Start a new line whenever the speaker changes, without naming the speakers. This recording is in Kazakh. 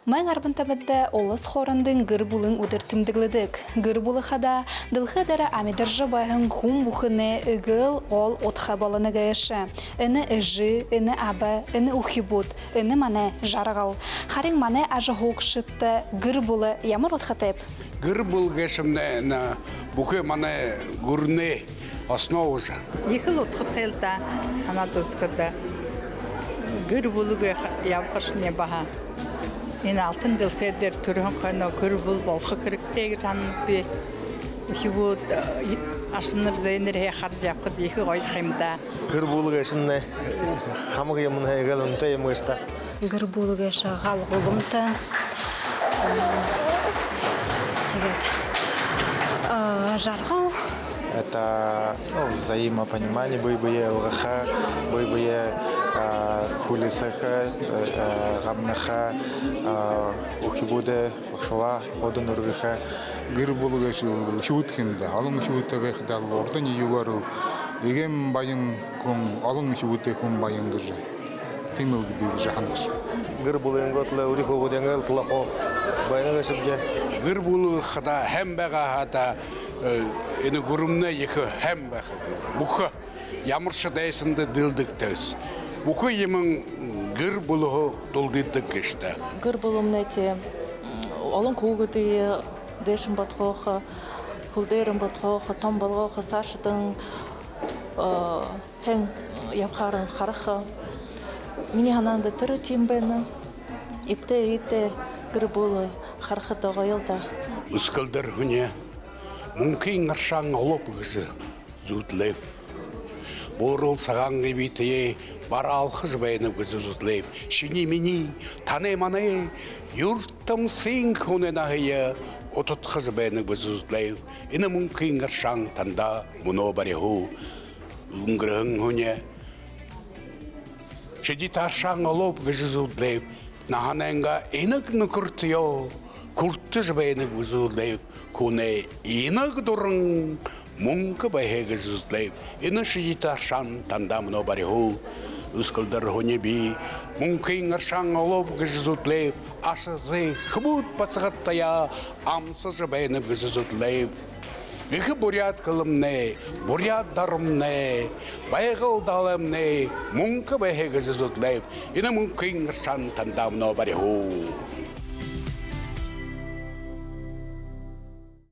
Мәң арбантабадда олыс хорандың гыр булын удыр тимдигледик. Гыр булы хада дылхы дара амидыржы байхын хум бухыны ыгыл ол отха баланы гайшы. Іні ыжы, іні абы, іні ухибут, іні мане жарғал. Харин мане ажы хоқшытты гыр булы ямар отхатып?
Гыр бул гешімне бухы мане гурне основу же.
Ехал отхотелда, она доскада. Гыр булыга явқышне баха. Мен алтын дылфедер түрін қойна гыр бул болқы кіріктегі жанып ухибут ашыныр зейнер харж япқыд ехі ғой қимда.
Гыр булыга шынне хамығы емін әйгіл үнті емгішті.
Гыр булыга шағал ғылымты. Жарғал.
Это взаимопонимание, бой-бое лгаха, бой-бое хулисаха, гамнаха, ухибуде, ухшала, одын ургиха.
Гыр булыга шуут химда, алым шуута бэхдал ордын югару. Егем байын ком алым шууте ком байын гыжы. Тимыл gibi гыжы хандыш.
Гыр булыгын готла урих оғуден тылақо байын ғышыбге.
Гыр булы хада hem бәға хада ені гурумна ехі hem бәға. Бұқы ямыршы дайсынды дылдық төс. Бұқы емін гыр булығы долдыдық кешті.
Гыр булымны те олон көгөді дэшін батқоғы, күлдерін батқоғы, том балғоғы, сашыдың хәң япқарын қарықы. Мені хананды түрі тимбені, ипте гыр булы қарқы доғайылда.
Үскілдір хүне, мүмкін ғыршаң олып ғызы зудлеп. Борыл саған ғибетeye бара алқыз бәйіні ғызы зудлеп. Шини-мини, тане-мане, юрттым сен хүнен ағыя отытқыз бәйіні ғызы зудлеп. Іні мүмкін ғыршаң танда мұны бариху. Үңгірің хүне, шеди таршаң олып ғызы зудлеп. Наханенга инак накуртио, куртыж бәйнік үзулдейп, куне инак дұрын, мұңқы бәйхегі зүздейп, ины шиита шан тандамыно бариху, үскілдір хунеби, мұңқын аршан олып ғызулдейп, ашызы хыбут пацығаттая, амсыз бәйнік үзулдейп. Вихы бурят кылымне, бурят дарымне, байгыл далымне, мұңқы бәйхегі зүздейп, ины мұңқын аршан тандамыно бариху.